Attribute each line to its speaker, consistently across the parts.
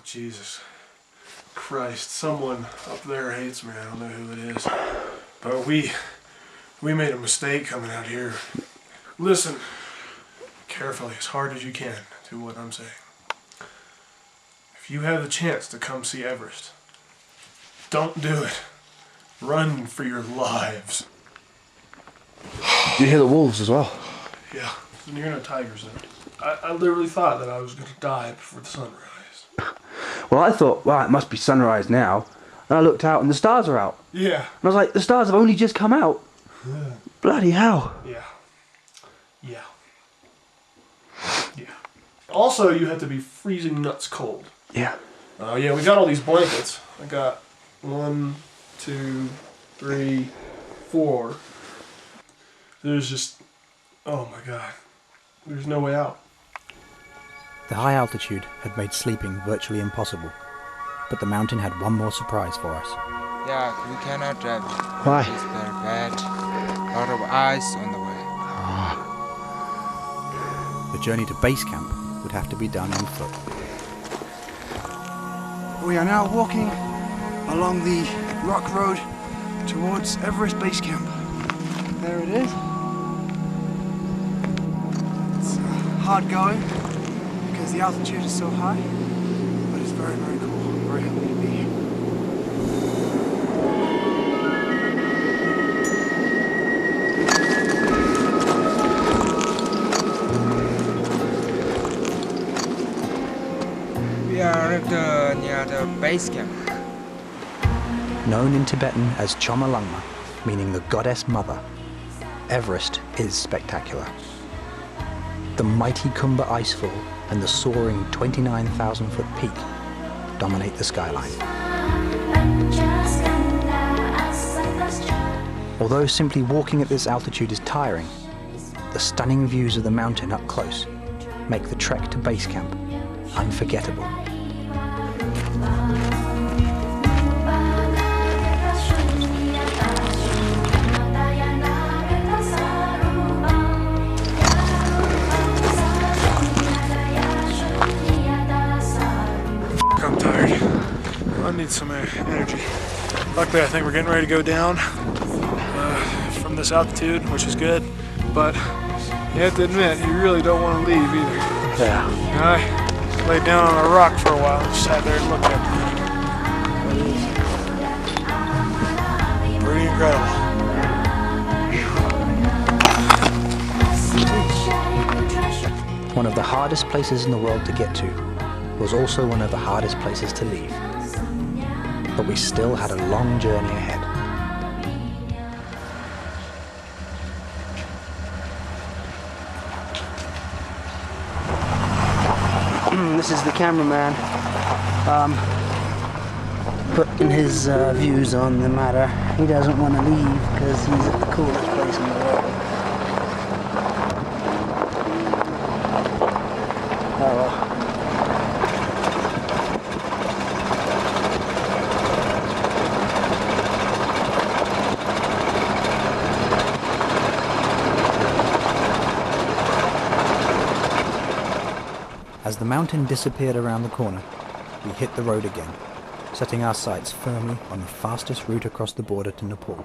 Speaker 1: Jesus Christ, someone up there hates me. I don't know who it is. But we made a mistake coming out here. Listen carefully, as hard as you can, to what I'm saying. If you have the chance to come see Everest, don't do it. Run for your lives.
Speaker 2: You hear the wolves as well?
Speaker 1: Yeah, there are no tigers there. I literally thought that I was going to die before the sunrise.
Speaker 2: Well, I thought, well, it must be sunrise now. And I looked out and the stars are out.
Speaker 1: Yeah.
Speaker 2: And I was like, the stars have only just come out.
Speaker 1: Yeah.
Speaker 2: Bloody hell.
Speaker 1: Yeah. Yeah. Yeah. Also, you have to be freezing nuts cold.
Speaker 2: Yeah.
Speaker 1: Yeah, we got all these blankets. I got 1, 2, 3, 4. There's just, oh my God, there's no way out.
Speaker 3: The high altitude had made sleeping virtually impossible, but the mountain had one more surprise for us.
Speaker 4: Yeah, we cannot drive.
Speaker 2: Why?
Speaker 4: It's very bad. A lot of ice on the way.
Speaker 3: The journey to base camp would have to be done on foot.
Speaker 5: We are now walking along the rock road towards Everest Base Camp. There it is. It's hard going because the altitude is so high, but it's very, very cool. I'm very happy to be here.
Speaker 4: We are near the base camp.
Speaker 3: Known in Tibetan as Chomolungma, meaning the goddess mother, Everest is spectacular. The mighty Kumbha icefall and the soaring 29,000-foot peak dominate the skyline. Although simply walking at this altitude is tiring, the stunning views of the mountain up close make the trek to base camp unforgettable.
Speaker 1: I'm tired. I need some energy. Luckily, I think we're getting ready to go down from this altitude, which is good. But you have to admit, you really don't want to leave either.
Speaker 2: Yeah.
Speaker 1: And I laid down on a rock for a while and sat there and looked at it. Pretty incredible.
Speaker 3: One of the hardest places in the world to get to was also one of the hardest places to leave. But we still had a long journey ahead.
Speaker 2: This is the cameraman putting his views on the matter. He doesn't want to leave because he's at the coolest place in the world. Oh well.
Speaker 3: As the mountain disappeared around the corner, we hit the road again, setting our sights firmly on the fastest route across the border to Nepal.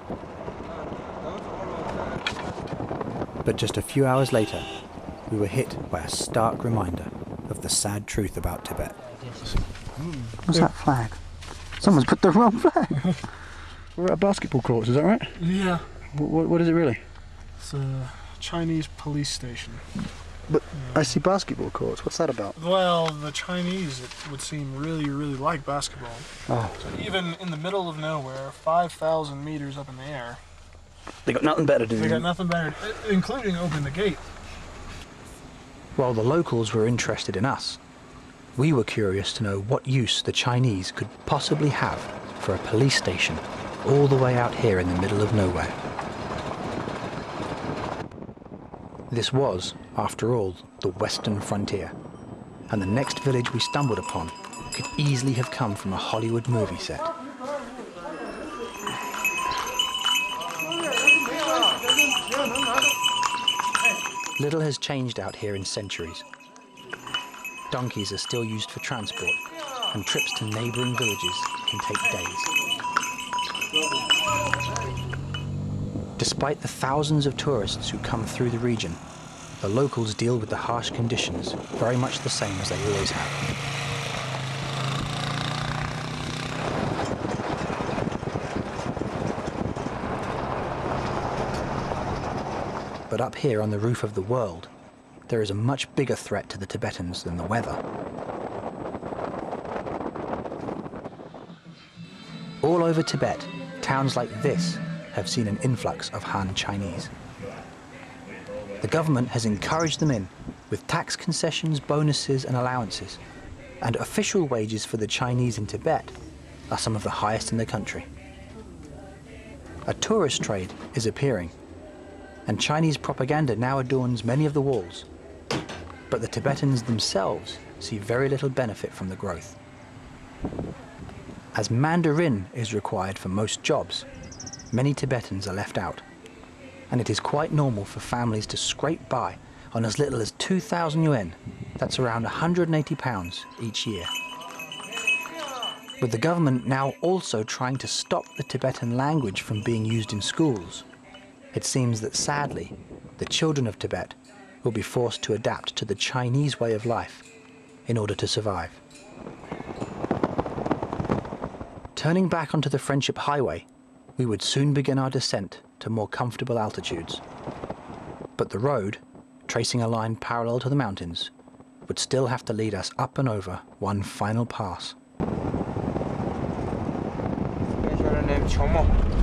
Speaker 3: But just a few hours later, we were hit by a stark reminder of the sad truth about Tibet.
Speaker 2: What's that flag? Someone's put the wrong flag. We're at a basketball court, is that right?
Speaker 1: Yeah.
Speaker 2: What is it really?
Speaker 1: It's a Chinese police station.
Speaker 2: But I see basketball courts. What's that about?
Speaker 1: Well, the Chinese, it would seem, really, really like basketball.
Speaker 2: Oh.
Speaker 1: So even in the middle of nowhere, 5,000 meters up in the air,
Speaker 2: They got nothing better to do.
Speaker 1: they got nothing better, including open the gate.
Speaker 3: While the locals were interested in us, we were curious to know what use the Chinese could possibly have for a police station all the way out here in the middle of nowhere. This was, after all, the western frontier, and the next village we stumbled upon could easily have come from a Hollywood movie set. Little has changed out here in centuries. Donkeys are still used for transport, and trips to neighbouring villages can take days. Despite the thousands of tourists who come through the region, the locals deal with the harsh conditions very much the same as they always have. But up here on the roof of the world, there is a much bigger threat to the Tibetans than the weather. All over Tibet, towns like this have seen an influx of Han Chinese. The government has encouraged them in with tax concessions, bonuses and allowances, and official wages for the Chinese in Tibet are some of the highest in the country. A tourist trade is appearing, and Chinese propaganda now adorns many of the walls, but the Tibetans themselves see very little benefit from the growth. As Mandarin is required for most jobs, many Tibetans are left out, and it is quite normal for families to scrape by on as little as 2,000 yuan, that's around £180 each year. With the government now also trying to stop the Tibetan language from being used in schools, it seems that sadly, the children of Tibet will be forced to adapt to the Chinese way of life in order to survive. Turning back onto the Friendship Highway, we would soon begin our descent to more comfortable altitudes. But the road, tracing a line parallel to the mountains, would still have to lead us up and over one final pass.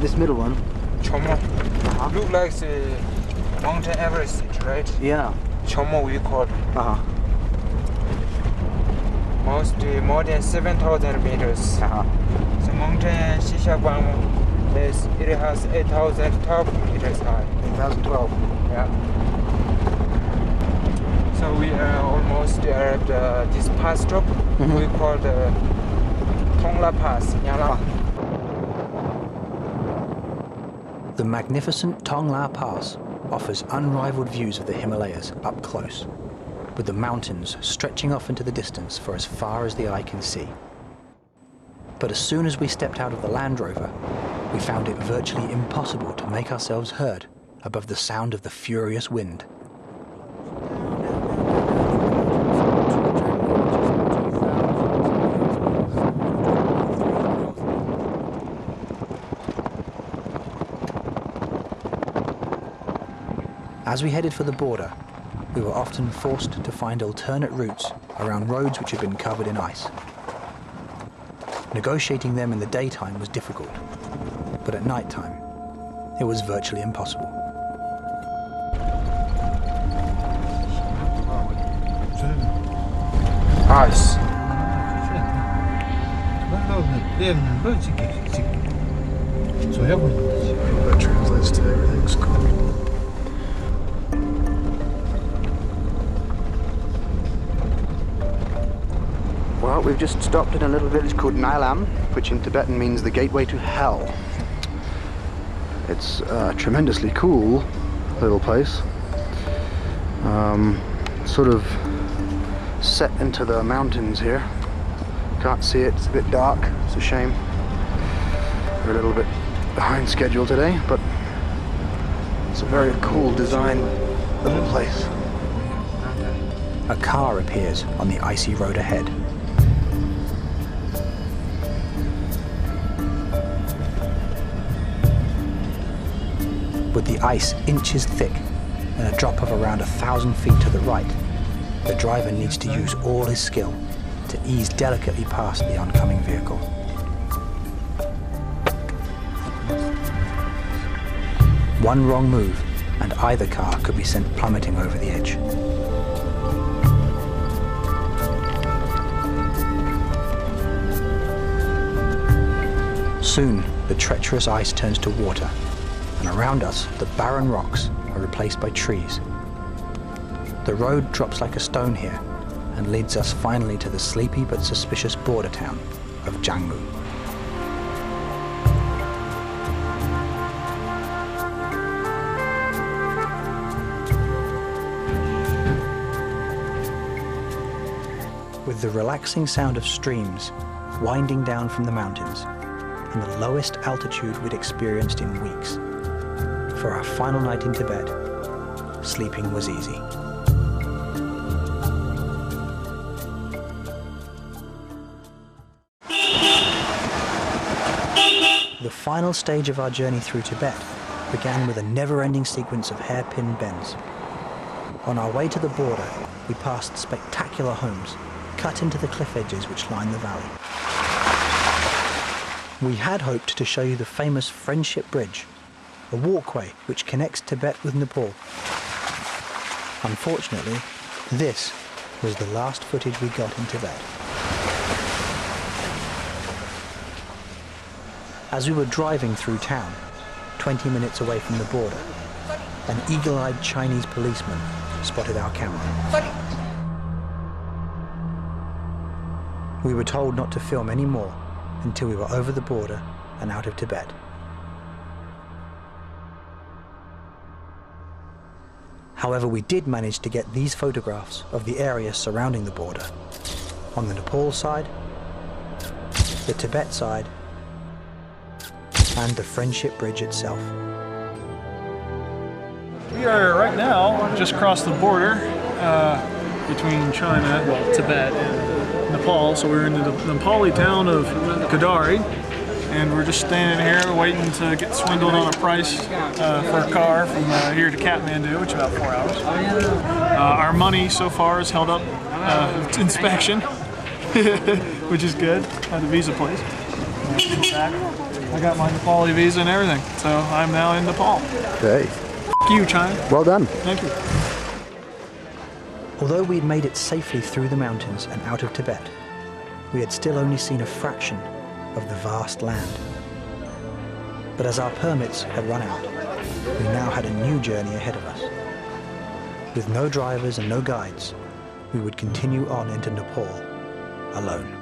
Speaker 2: This middle one?
Speaker 4: Chomo. Look like the Mountain Everest, right?
Speaker 2: Yeah.
Speaker 4: Chomo we call it. More than 7,000 meters. The mountain Shishaguang it has 8,012 meters high.
Speaker 2: 2012.
Speaker 4: Yeah. So we are almost at this pass stop. We call the Tong-la Pass.
Speaker 3: The magnificent Tong-la Pass offers unrivaled views of the Himalayas up close, with the mountains stretching off into the distance for as far as the eye can see. But as soon as we stepped out of the Land Rover, we found it virtually impossible to make ourselves heard above the sound of the furious wind. As we headed for the border, we were often forced to find alternate routes around roads which had been covered in ice. Negotiating them in the daytime was difficult, but at night time, it was virtually impossible.
Speaker 4: Ice.
Speaker 1: That translates to everything's cool.
Speaker 2: Well, we've just stopped in a little village called Nailam, which in Tibetan means the gateway to hell. It's a tremendously cool little place. Sort of set into the mountains here. Can't see it, it's a bit dark, it's a shame. We're a little bit behind schedule today, but it's a very cool design little place.
Speaker 3: A car appears on the icy road ahead. With the ice inches thick and a drop of around 1,000 feet to the right, the driver needs to use all his skill to ease delicately past the oncoming vehicle. One wrong move and either car could be sent plummeting over the edge. Soon, the treacherous ice turns to water, and around us, the barren rocks are replaced by trees. The road drops like a stone here and leads us finally to the sleepy but suspicious border town of Jiangmu. with the relaxing sound of streams winding down from the mountains and the lowest altitude we'd experienced in weeks. For our final night in Tibet, sleeping was easy. The final stage of our journey through Tibet began with a never-ending sequence of hairpin bends. On our way to the border, we passed spectacular homes cut into the cliff edges which line the valley. We had hoped to show you the famous Friendship Bridge, a walkway which connects Tibet with Nepal. Unfortunately, this was the last footage we got in Tibet. As we were driving through town, 20 minutes away from the border, an eagle-eyed Chinese policeman spotted our camera. We were told not to film any more until we were over the border and out of Tibet. However, we did manage to get these photographs of the area surrounding the border, on the Nepal side, the Tibet side, and the Friendship Bridge itself.
Speaker 6: We are right now just across the border between China, well, Tibet and Nepal. So we're in the Nepali town of Kadari, and we're just standing here waiting to get swindled on a price for a car from here to Kathmandu, which is about 4 hours. Our money so far is held up its inspection, which is good at the visa place. I got my Nepali visa and everything, so I'm now in Nepal.
Speaker 2: Okay.
Speaker 6: F you, China.
Speaker 2: Well done.
Speaker 6: Thank you.
Speaker 3: Although we'd made it safely through the mountains and out of Tibet, we had still only seen a fraction of the vast land. But as our permits had run out, we now had a new journey ahead of us. With no drivers and no guides, we would continue on into Nepal alone.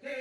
Speaker 7: Tibet.